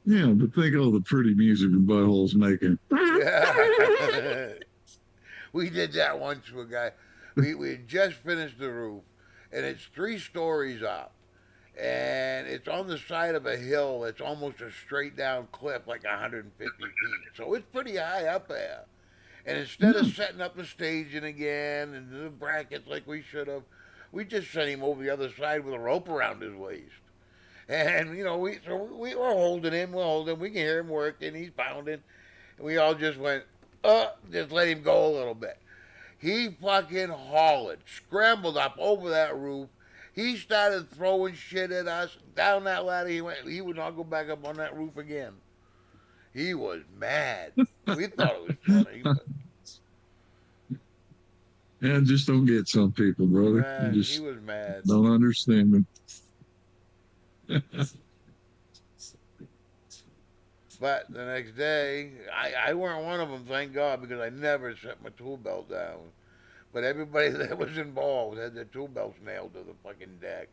Yeah, but think of all the pretty music the butthole's making.
Yeah. We did that once to a guy. We had just finished the roof, and it's 3 stories up, and it's on the side of a hill. It's almost a straight down cliff, like 150 feet. So it's pretty high up there. And instead of
Yeah.
setting up the staging again and the brackets like we should have, we just sent him over the other side with a rope around his waist. And we were holding him, we can hear him working, he's pounding. And we all just went, just let him go a little bit. He fucking hollered, scrambled up over that roof. He started throwing shit at us. Down that ladder he went. He would not go back up on that roof again. He was mad. We thought it was funny, but
Yeah, I just don't get some people, brother. I
man, he
just
was mad.
don't understand them.
But the next day, I weren't one of them, thank God, because I never set my tool belt down. But everybody that was involved had their tool belts nailed to the fucking deck.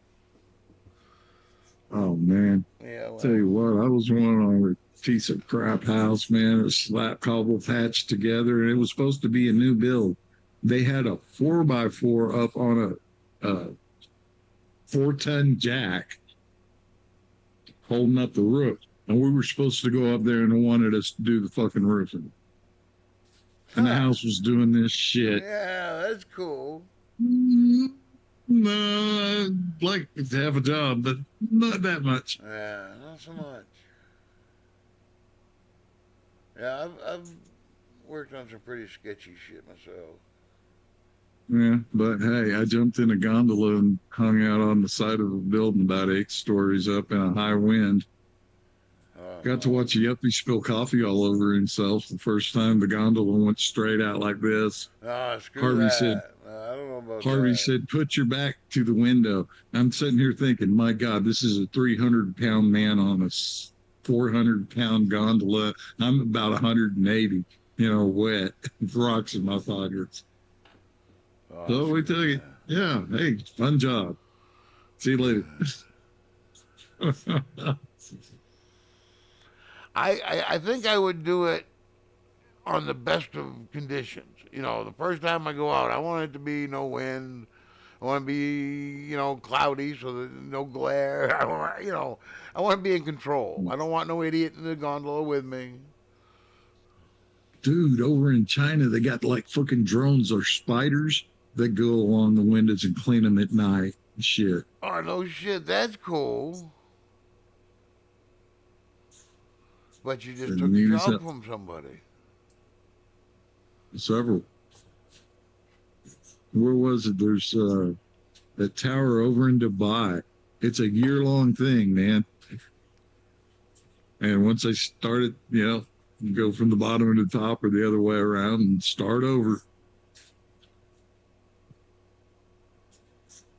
Oh man,
Yeah,
tell
well,
you what, I was one on a piece of crap house, man. It was slap cobble patched together, and it was supposed to be a new build. They had a 4x4 up on a 4-ton jack holding up the roof, and we were supposed to go up there and wanted us to do the fucking roofing. And the
huh?
house was doing this shit.
Yeah, that's cool.
No, I'd like to have a job, but not that much.
Yeah, not so much. Yeah, I've worked on some pretty sketchy shit myself.
Yeah, but hey, I jumped in a gondola and hung out on the side of a building about 8 stories up in a high wind.
Oh
Got to
no.
watch a yuppie spill coffee all over himself the first time the gondola went straight out like this.
Ah, screw
Harvey said,
that. I don't know about
Harvey
that.
said, put your back to the window. I'm sitting here thinking, my God, this is a 300-pound man on a 400-pound gondola. I'm about 180, wet, with rocks in my pockets.
Oh,
So we
screw
took it. Yeah, hey, fun job. See you later.
I think I would do it on the best of conditions. The first time I go out, I want it to be no wind. I want to be, cloudy so that no glare. I want to be in control. I don't want no idiot in the gondola with me.
Dude, over in China, they got like fucking drones or spiders that go along the windows and clean them at night and shit.
Oh, no shit, that's cool. But you just
And
took the
use
job
up
from somebody.
several. Where was it? There's that tower over in Dubai. It's a year-long thing, man. And once they start it, go from the bottom to the top or the other way around and start over.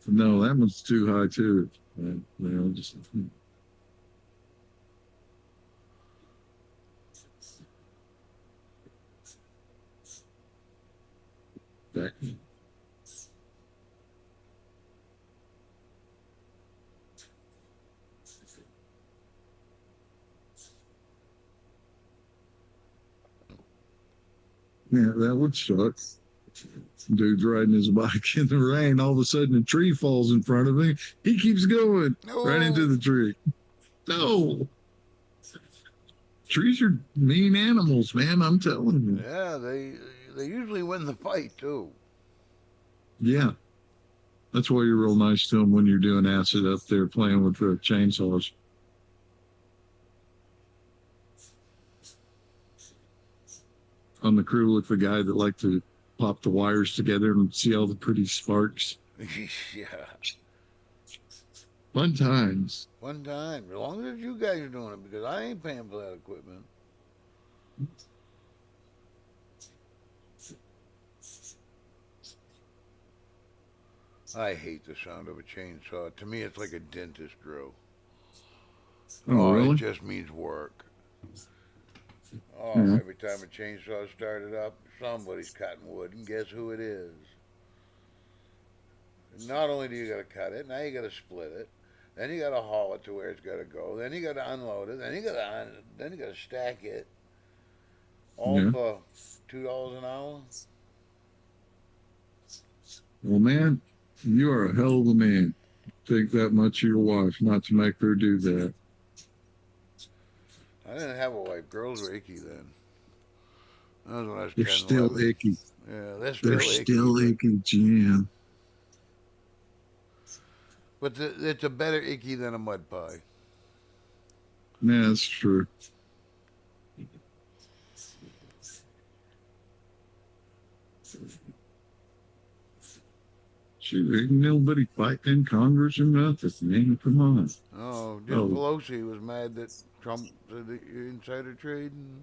No, that one's too high too. Just back. Yeah, that would suck. Dude's riding his bike in the rain. All of a sudden, a tree falls in front of him. He keeps going right into
No.
the tree. No, trees are mean animals, man. I'm telling you.
Yeah, they usually win the fight too.
Yeah, that's why you're real nice to them when you're doing acid up there playing with the chainsaws. On the crew with the guy that liked to pop the wires together and see all the pretty sparks.
Yeah.
Fun times.
One time, as long as you guys are doing it, because I ain't paying for that equipment. I hate the sound of a chainsaw. To me, it's like a dentist drill.
Oh,
Oh, it
really?
just means work. Oh,
Yeah.
every time a chainsaw started up, somebody's cutting wood, and guess who it is? Not only do you got to cut it, now you got to split it. Then you got to haul it to where it's got to go. Then you got to unload it. Then you got to stack it. All
Yeah.
for $2 an hour.
Well, man, you are a hell of a man. Think that much of your wife not to make her do that.
I didn't have a wife. Girls were icky then. That was when I was
They're
10,
still
11.
icky.
Yeah, they're
They're
still icky,
still
but
icky, Jim.
it's a better icky than a mud pie.
Yeah, that's true. Shoot, ain't nobody fighting in Congress or nothing, man. Come on.
Oh, just
Oh,
Pelosi was mad that Trump said that you're insider trading.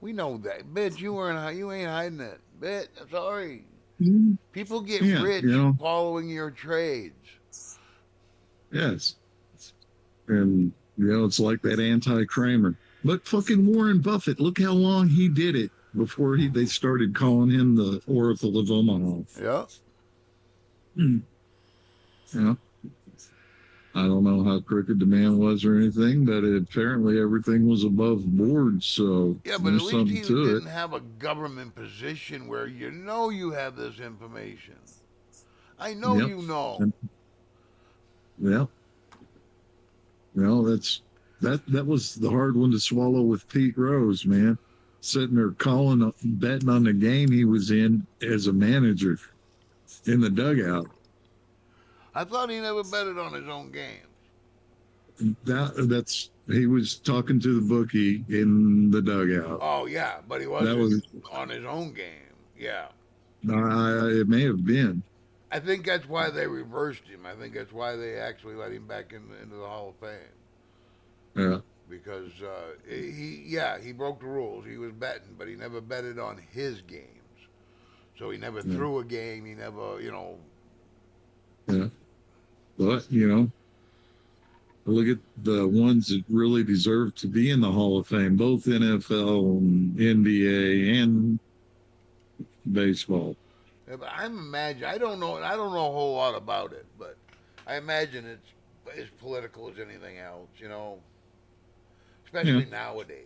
We know that, bitch. You ain't hiding it, bitch. Sorry.
mm,
People get
yeah,
rich following your trades.
yes. And, it's like that anti-Kramer. But fucking Warren Buffett, look how long he did it. before they started calling him the Oracle of Omaha.
Yeah.
Hmm. Yeah. I don't know how crooked the man was or anything, but apparently everything was above board. So
Yeah, but at
there's
least
something
he
to it.
didn't have a government position where you know you have this information. I know
Yep.
you know.
And, yeah. That's that was the hard one to swallow with Pete Rose, man. Sitting there calling, betting on the game he was in as a manager in the dugout.
I thought he never betted on his own games.
That's he was talking to the bookie in the dugout.
Oh yeah, but he
That
wasn't
was
on his own game. Yeah.
it may have been.
I think that's why they reversed him. I think that's why they actually let him back into the Hall of Fame.
Yeah.
Because he broke the rules. He was betting, but he never betted on his games. So he never
Yeah.
threw a game. He never, you know.
Yeah. But look at the ones that really deserve to be in the Hall of Fame, both NFL and NBA and baseball.
Yeah, but I'm imagine. I don't know. I don't know a whole lot about it, but I imagine it's as political as anything else. You know,
Yeah.
especially nowadays.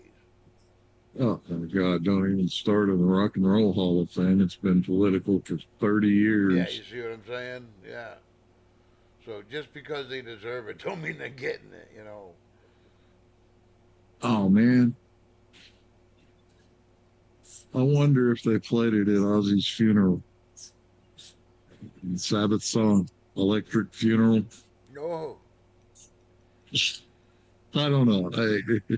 Oh my God, don't even start in the Rock and Roll Hall of Fame. It's been political for 30
Yeah, you
years.
see what I'm saying? Yeah. So just because they deserve it, don't mean they're getting it. You know.
Oh man. I wonder if they played it at Ozzy's funeral. Sabbath song, Electric Funeral.
No.
I don't know. That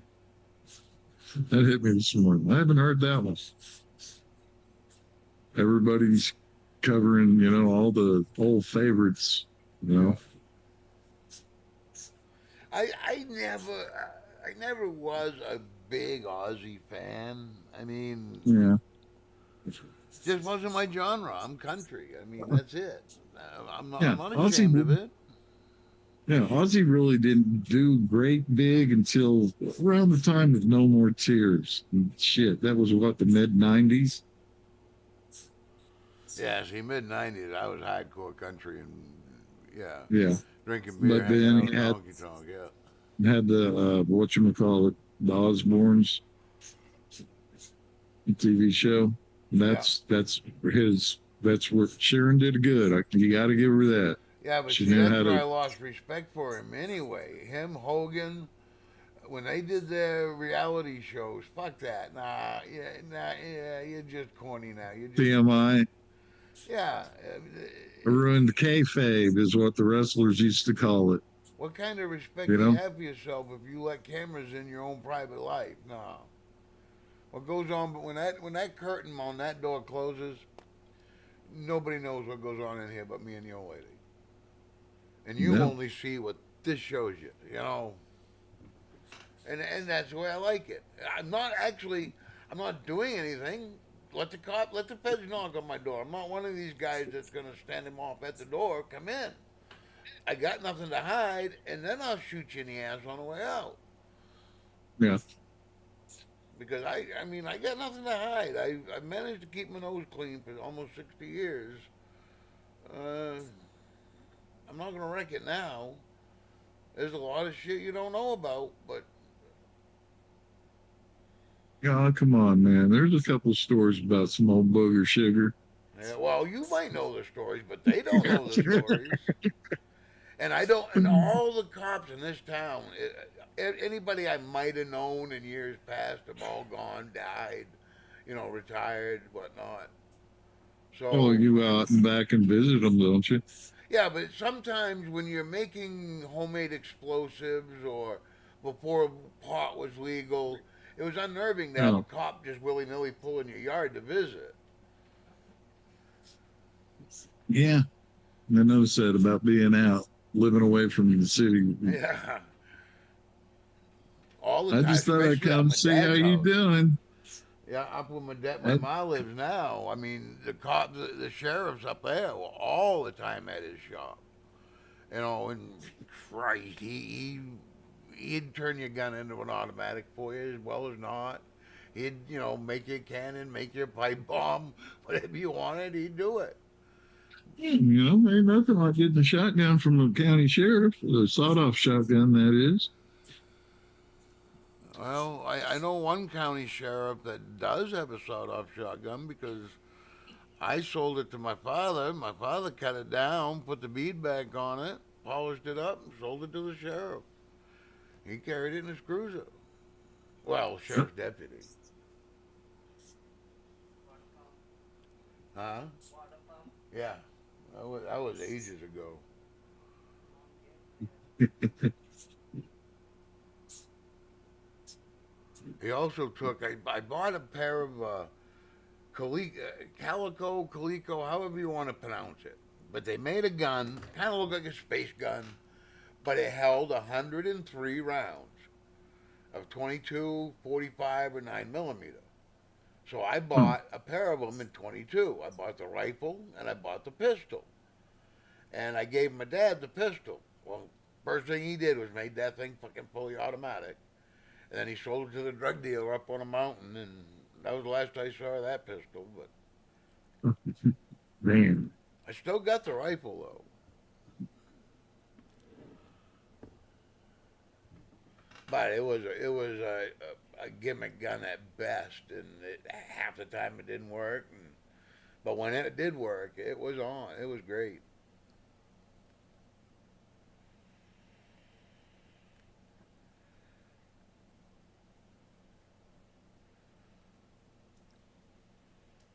hit me this morning. I haven't heard that one. Everybody's covering, all the old favorites, you
Yeah.
know.
I never was a big Aussie fan. I mean,
Yeah.
just wasn't my genre. I'm country. I mean, that's it. I'm not.
Yeah.
I'm not
Ozzy,
ashamed of it.
yeah, Ozzy really didn't do great big until around the time of No More Tears. And shit, that was what, the mid 90s?
Yeah, see, mid '90s, I was hardcore country and yeah,
Yeah.
drinking beer,
But
hanging
then
out
he
in the honky tonk. Yeah,
had the, whatchamacallit, the Osbournes TV show.
yeah,
That's where Sharon did good. You got to give her that.
yeah. But
She
see,
knew
that's
how
where I
to,
lost respect for him anyway. Him, Hogan, when they did their reality shows, fuck that. Yeah, you're just corny now. You're just,
TMI,
yeah.
ruined kayfabe is what the wrestlers used to call it.
What kind of respect
You
do you
know?
have for yourself if you let cameras in your own private life? No. What goes on? But when that curtain on that door closes, nobody knows what goes on in here but me and the old lady. And you
Yeah.
only see what this shows you. You know. And that's the way I like it. I'm not actually. I'm not doing anything. Let the feds knock on my door. I'm not one of these guys that's gonna stand him off at the door. Come in. I got nothing to hide, and then I'll shoot you in the ass on the way out.
Yeah.
Because I mean, I got nothing to hide. I managed to keep my nose clean for almost 60 years. Uh, I'm not gonna wreck it now. There's a lot of shit you don't know about, but
Oh, come on, man. There's a couple stories about some old booger sugar.
yeah, well, you might know the stories, but they don't know the stories. And I don't. And all the cops in this town, anybody I might have known in years past, have all gone, died, retired, whatnot.
Oh,
So
you go out and back and visit them, don't you?
yeah, but sometimes when you're making homemade explosives or before pot was legal, it was unnerving to have a
Oh,
cop just willy nilly pull in your yard to visit.
yeah. I noticed that about being out, living away from the city.
Yeah, all the
I
time,
just thought I'd
especially at
come
my
see how
dad's
you
house.
doing.
Yeah, up where my
I,
mom lives now. I mean, the sheriff's up there all the time at his shop. And Christ, he'd turn your gun into an automatic for you as well as not. He'd, make your cannon, make your pipe bomb, whatever you wanted, he'd do it.
Ain't nothing like getting a shotgun from a county sheriff, a sawed-off shotgun, that is.
Well, I know one county sheriff that does have a sawed-off shotgun because I sold it to my father. My father cut it down, put the bead back on it, polished it up, and sold it to the sheriff. He carried it in his cruiser. Well, sheriff's deputy. Huh? Yeah. That was ages ago. He also took. I bought a pair of calico, however you want to pronounce it. But they made a gun, kind of looked like a space gun, but it held 103 rounds of 22, 45, or 9 millimeter. So I
Huh.
bought a pair of them in 22. I bought the rifle and I bought the pistol. And I gave my dad the pistol. Well, first thing he did was made that thing fucking fully automatic. And then he sold it to the drug dealer up on a mountain, and that was the last I saw of that pistol. But
Man.
I still got the rifle though. But it was a gimmick gun at best, and half the time it didn't work. But when it did work, it was on. It was great.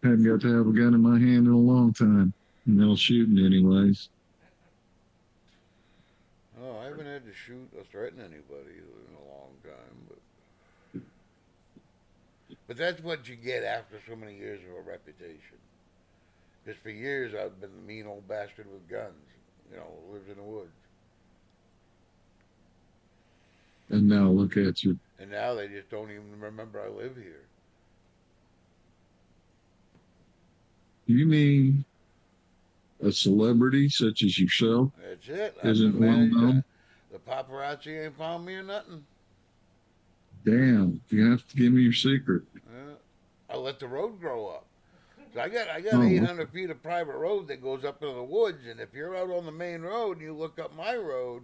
Hadn't got to have a gun in my hand in a long time. No shooting, anyways.
Oh, I haven't had to shoot or threaten anybody in a long time, but that's what you get after so many years of a reputation. Because for years I've been the mean old bastard with guns, lives in the woods.
And now look at you.
And now they just don't even remember I live here.
You mean a celebrity such as yourself
That's it. I've
isn't
been
well
managed.
known?
The paparazzi ain't found me or nothing.
Damn, you have to give me your secret.
I let the road grow up. So I got
Oh,
800 feet of private road that goes up into the woods, and if you're out on the main road and you look up my road,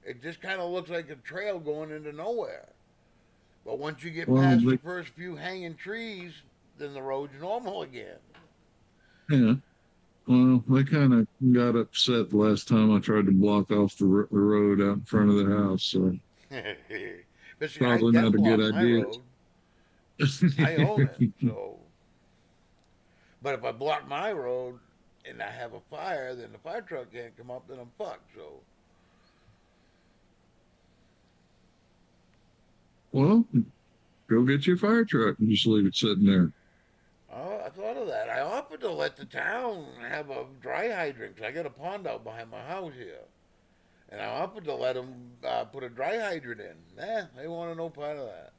it just kind of looks like a trail going into nowhere. But once you get
well,
past the
they,
first few hanging trees, then the road's normal again.
yeah. Well, they kind of got upset the last time I tried to block off the road out in front of the house. So
But see, I
probably
can
not a good
block my
idea.
road. I own it, so. But if I block my road and I have a fire, then the fire truck can't come up, then I'm fucked. So,
Well, go get your fire truck and just leave it sitting there.
oh, I thought of that. I offered to let the town have a dry hydrant 'cause I got a pond out behind my house here. And I offered to let them put a dry hydrant in. Nah, they wanted no part of that.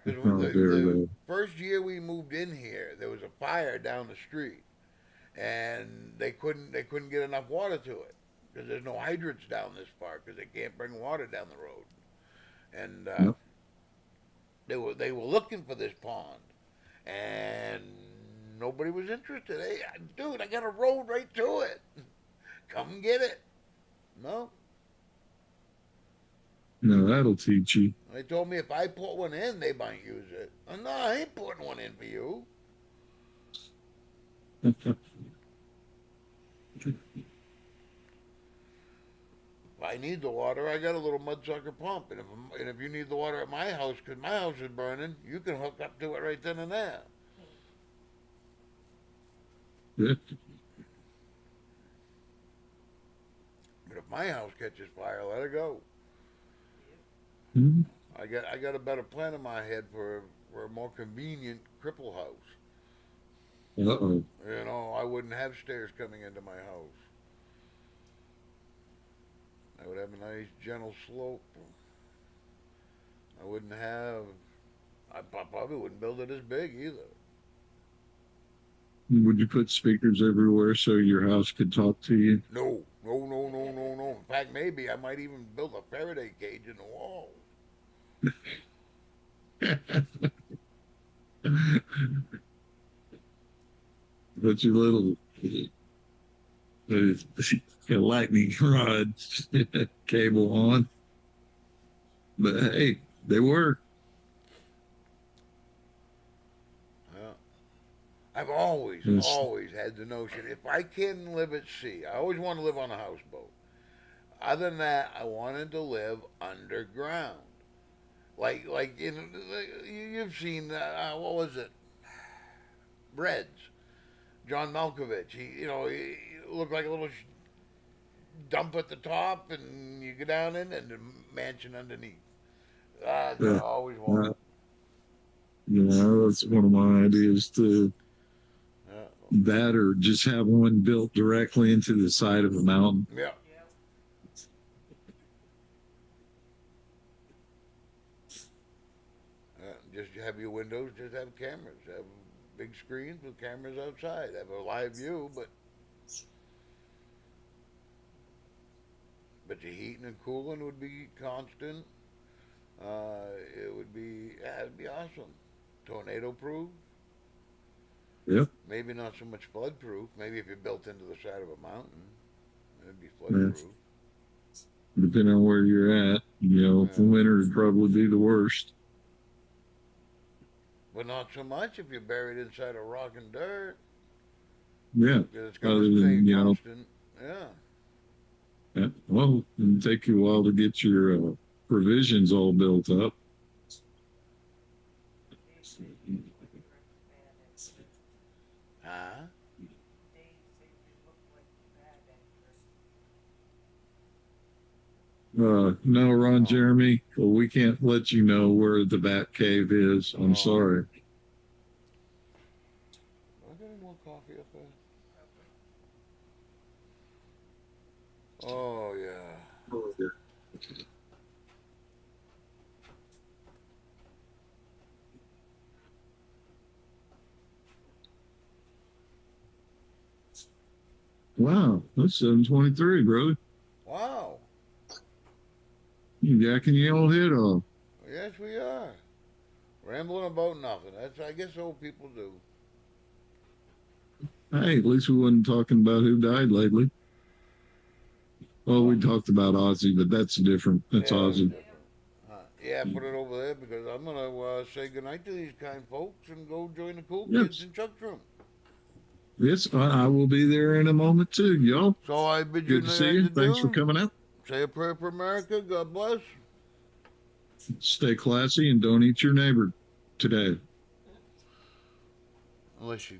Because
How dare
the
they?
first year we moved in here, there was a fire down the street, and they couldn't get enough water to it because there's no hydrants down this far because they can't bring water down the road. And
Yep.
they were looking for this pond, and nobody was interested. Hey, dude, I got a road right to it. Come and get it. No,
No, that'll teach you.
they told me if I put one in, they might use it. No, I ain't putting one in for you. If I need the water, I got a little mudsucker pump, and if you need the water at my house because my house is burning, you can hook up to it right then and there.
Yeah.
But if my house catches fire, let it go.
Mhm.
I got a better plan in my head for a more convenient cripple house.
Uh-oh.
I wouldn't have stairs coming into my house. I would have a nice gentle slope. I wouldn't have. I probably wouldn't build it as big either.
Would you put speakers everywhere so your house could talk to you?
No, no, no, no, no, no. In fact, maybe I might even build a Faraday cage in the wall.
Put your little lightning rod cable on. But hey, they work.
Yeah. I've always,
It's,
always had the notion if I can live at sea, I always want to live on a houseboat. Other than that, I wanted to live underground. Like you've seen what was it? Reds. John Malkovich. He looked like a little dump at the top, and you go down in, and the mansion underneath. That's what I
uh,
always wanted.
that's one of my ideas too.
Yeah,
That or just have one built directly into the side of a mountain.
yeah. Just have your windows. Just have cameras. Have big screens with cameras outside. Have a live view, but your heating and cooling would be constant. It would be it'd be awesome. Tornado proof.
Yep.
Maybe not so much flood proof. Maybe if you're built into the side of a mountain, it'd be flood
Yeah.
proof.
Depending on where you're at, the
Yeah.
winter would probably be the worst.
But not so much if you're buried inside of rock and dirt.
Yeah.
Because it's going
Other
to stay
than,
constant. Yeah.
yeah, well, it'll take you a while to get your provisions all built up.
Huh?
No, Ron
Oh.
Jeremy, well, we can't let you know where the Bat Cave is. I'm
Oh.
sorry.
Do I got any more coffee up there? Oh, yeah.
Wow, that's 7:23, brother.
Wow.
You jacking your old head off.
Yes, we are. Rambling about nothing. That's, I guess, old people do.
Hey, at least we wasn't talking about who died lately. Well, we
Oh,
talked about Ozzy, but that's different. That's
yeah, that's
Ozzy.
different. Yeah, put it over there because I'm going to say goodnight to these kind folks and go join the cool kids
Yes.
in Chuck's room.
Yes, I will be there in a moment too, y'all.
So I bid you
Good to see you. Thanks for
adieu.
coming out.
Say a prayer for America. God bless.
Stay classy and don't eat your neighbor today.
Unless you